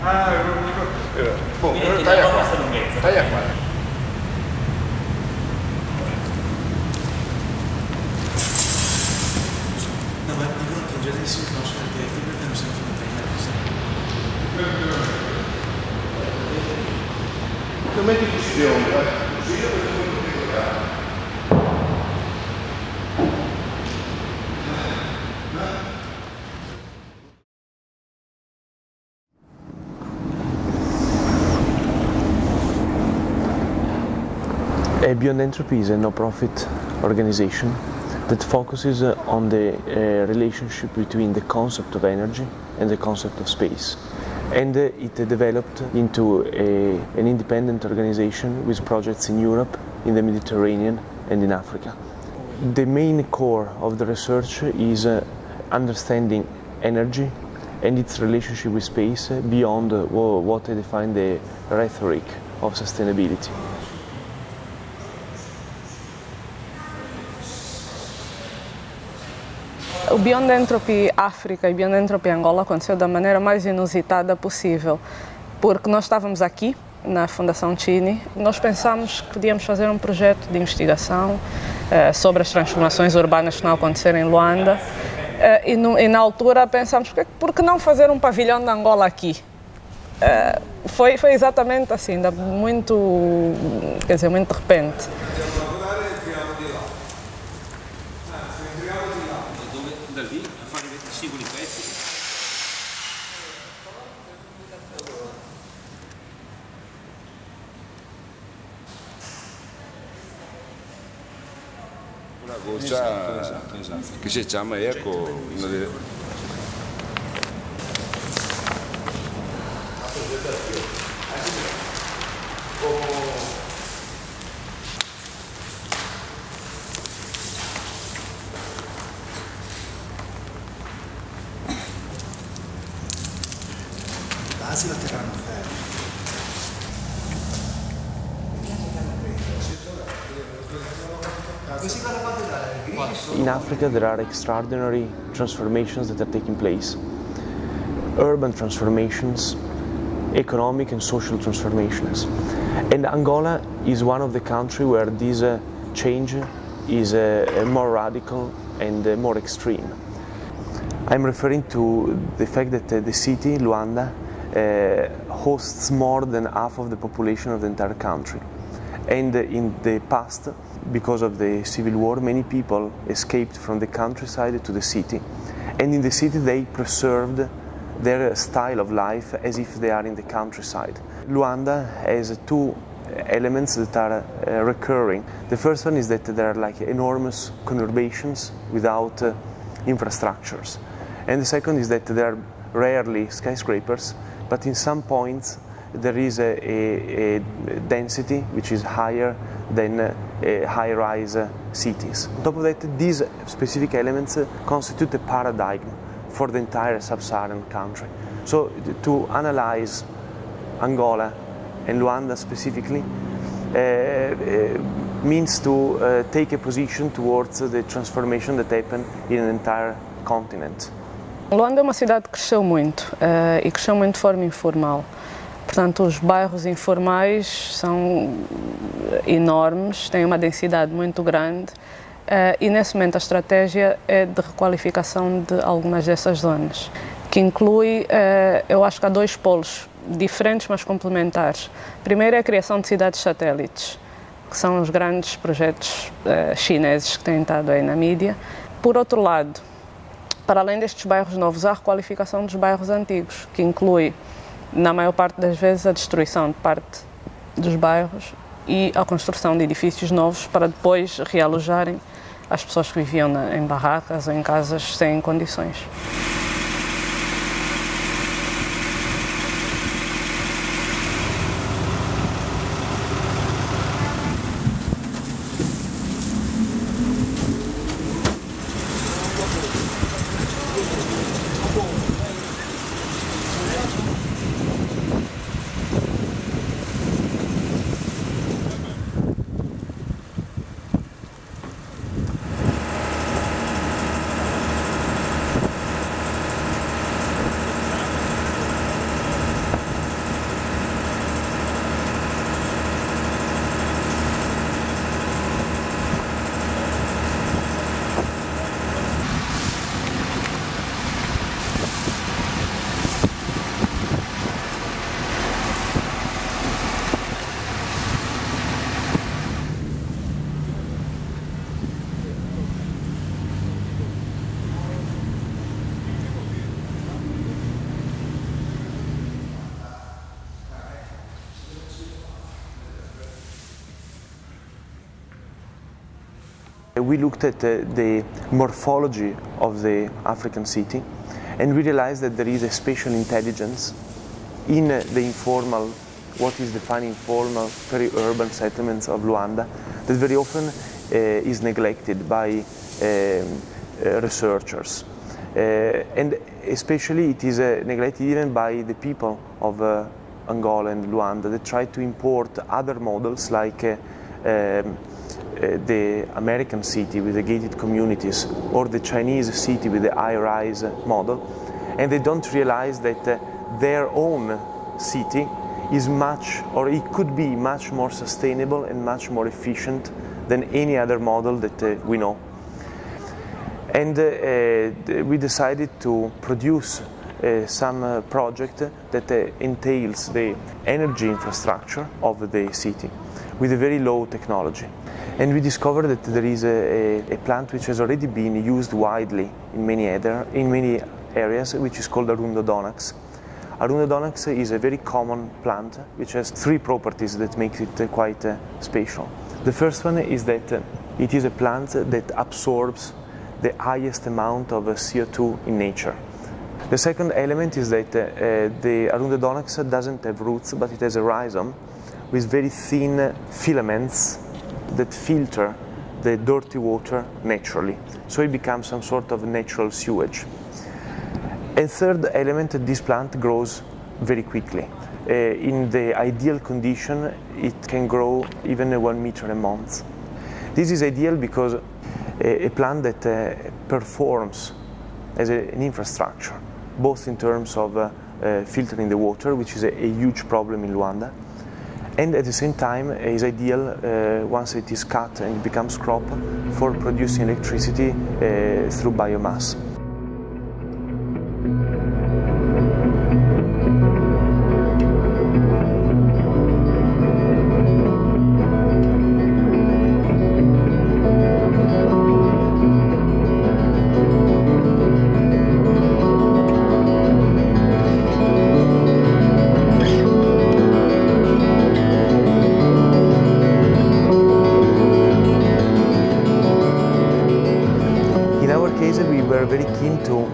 Ah, boh, taglia qua. Taglia qua. No, ma dicono che in genere si conoscono i diretti perché non siamo finiti in Non metti decisione, io perché non mi ricordare. Beyond Entropy is a no-profit organization that focuses on the relationship between the concept of energy and the concept of space. And it developed into an independent organization with projects in Europe, in the Mediterranean and in Africa. The main core of the research is understanding energy and its relationship with space beyond what I define the rhetoric of sustainability. O Beyond Entropy África e Beyond Entropy Angola aconteceu da maneira mais inusitada possível, porque nós estávamos aqui na Fundação Chini, nós pensámos que podíamos fazer um projeto de investigação sobre as transformações urbanas que não aconteceram em Luanda e na altura pensámos, por que não fazer um pavilhão de Angola aqui? Foi exatamente assim, muito, quer dizer, muito de repente. Una goccia esatto. che si chiama ecco una delle... Basi la terranno fermo. In Africa there are extraordinary transformations that are taking place. Urban transformations, economic and social transformations. And Angola is one of the countries where this change is more radical and more extreme. I'm referring to the fact that the city, Luanda, hosts more than half of the population of the entire country. And in the past, because of the civil war, many people escaped from the countryside to the city. And in the city they preserved their style of life as if they are in the countryside. Luanda has two elements that are recurring. The first one is that there are like enormous conurbations without infrastructures. And the second is that there are rarely skyscrapers, but in some points there is a density which is higher than high-rise cities. On top of that, these specific elements constitute a paradigm for the entire sub-Saharan country. So to analyze Angola and Luanda specifically means to take a position towards the transformation that happened in an entire continent. Luanda é uma cidade que cresceu muito e cresceu muito de forma informal. Portanto, os bairros informais são enormes, têm uma densidade muito grande e nesse momento a estratégia é de requalificação de algumas dessas zonas, que inclui, eu acho que há dois polos diferentes mas complementares. Primeiro é a criação de cidades satélites, que são os grandes projetos chineses que têm estado aí na mídia. Por outro lado, para além destes bairros novos, há a requalificação dos bairros antigos, que inclui, na maior parte das vezes, a destruição de parte dos bairros e a construção de edifícios novos para depois realojarem as pessoas que viviam em barracas ou em casas sem condições. we looked at the morphology of the African city, and we realized that there is a spatial intelligence in the informal, what is defined informal, peri-urban settlements of Luanda, that very often is neglected by researchers. And especially it is neglected even by the people of Angola and Luanda that try to import other models like the American city with the gated communities or the Chinese city with the high-rise model, and they don't realize that their own city is much, or it could be much more sustainable and much more efficient than any other model that we know. And we decided to produce some project that entails the energy infrastructure of the city with a very low technology. And we discovered that there is a plant which has already been used widely in many areas, which is called Arundodonax. Arundodonax is a very common plant which has three properties that make it quite special. The first one is that it is a plant that absorbs the highest amount of CO2 in nature. The second element is that the Arundodonax doesn't have roots, but it has a rhizome with very thin filaments that filter the dirty water naturally. So it becomes some sort of natural sewage. And third element, this plant grows very quickly. In the ideal condition, it can grow even 1 meter a month. This is ideal because a plant that performs as an infrastructure, both in terms of filtering the water, which is a huge problem in Luanda, and at the same time is ideal once it is cut and becomes crop for producing electricity through biomass. Very keen to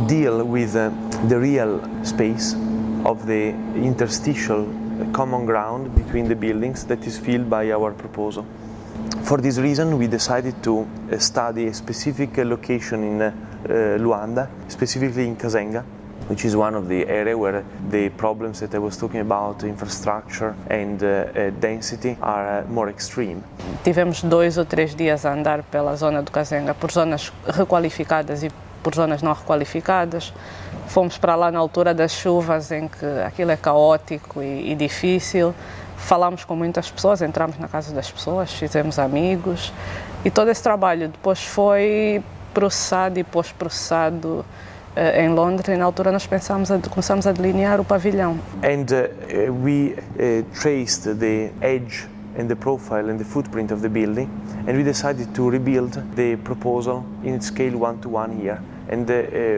deal with the real space of the interstitial common ground between the buildings that is filled by our proposal. For this reason, we decided to study a specific location in Luanda, specifically in Kasenga, which is one of the areas where the problems that I was talking about, infrastructure and density, are more extreme. Tivemos 2 ou 3 dias a andar pela zona do Kasenga, por zonas requalificadas e por zonas não requalificadas. Fomos para lá na altura das chuvas, em que aquilo é caótico e difícil. Falámos com muitas pessoas, entramos na casa das pessoas, fizemos amigos, e todo esse trabalho depois foi processado e pós-processado em Londres, e na altura nós começamos a delinear o pavilhão. And we traced the edge and the profile and the footprint of the building, and we decided to rebuild the proposal in scale 1:1 here. And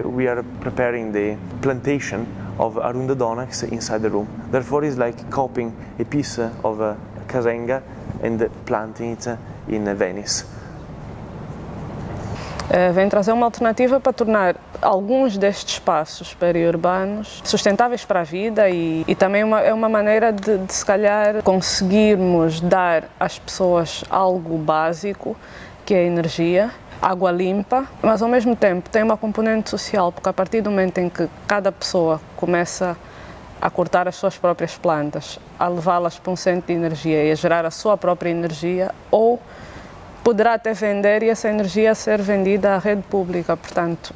we are preparing the plantation of Arundodonax inside the room. Therefore, it's like copying a piece of Kasenga and planting it in Venice. Vem trazer uma alternativa para tornar alguns destes espaços periurbanos sustentáveis para a vida e também é uma maneira de se calhar conseguirmos dar às pessoas algo básico, que é a energia, água limpa, mas ao mesmo tempo tem uma componente social, porque a partir do momento em que cada pessoa começa a cortar as suas próprias plantas, a levá-las para um centro de energia e a gerar a sua própria energia, ou poderá até vender e essa energia ser vendida à rede pública. Portanto,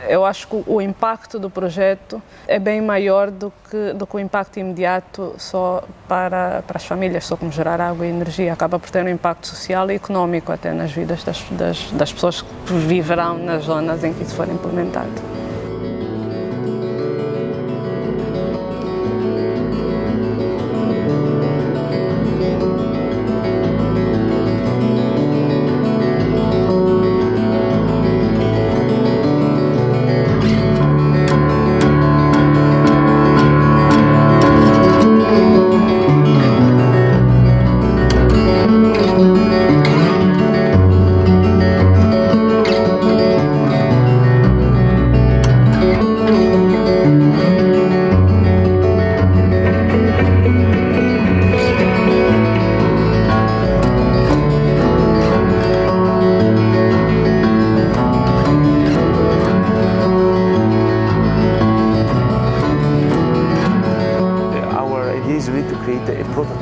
eu acho que o impacto do projeto é bem maior do que o impacto imediato só para as famílias, só como gerar água e energia. Acaba por ter um impacto social e económico até nas vidas das pessoas que viverão nas zonas em que isso for implementado.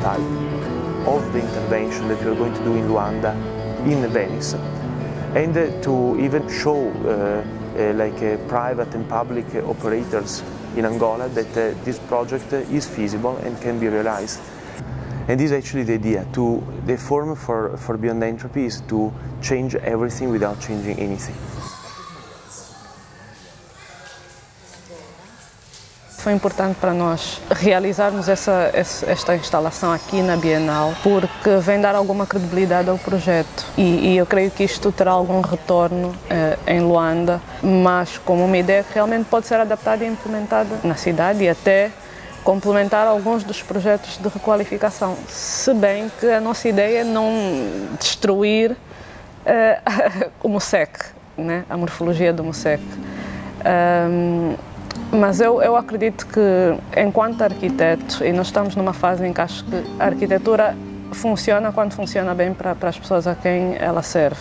prototype of the intervention that we are going to do in Luanda, in Venice, and to even show private and public operators in Angola that this project is feasible and can be realized. And this is actually the idea. The form for Beyond Entropy is to change everything without changing anything. Foi importante para nós realizarmos esta instalação aqui na Bienal, porque vem dar alguma credibilidade ao projeto e eu creio que isto terá algum retorno em Luanda, mas como uma ideia que realmente pode ser adaptada e implementada na cidade e até complementar alguns dos projetos de requalificação, se bem que a nossa ideia é não destruir o mosaico, né? A morfologia do mosaico. Mas eu acredito que, enquanto arquiteto, e nós estamos numa fase em que acho que a arquitetura funciona quando funciona bem para as pessoas a quem ela serve.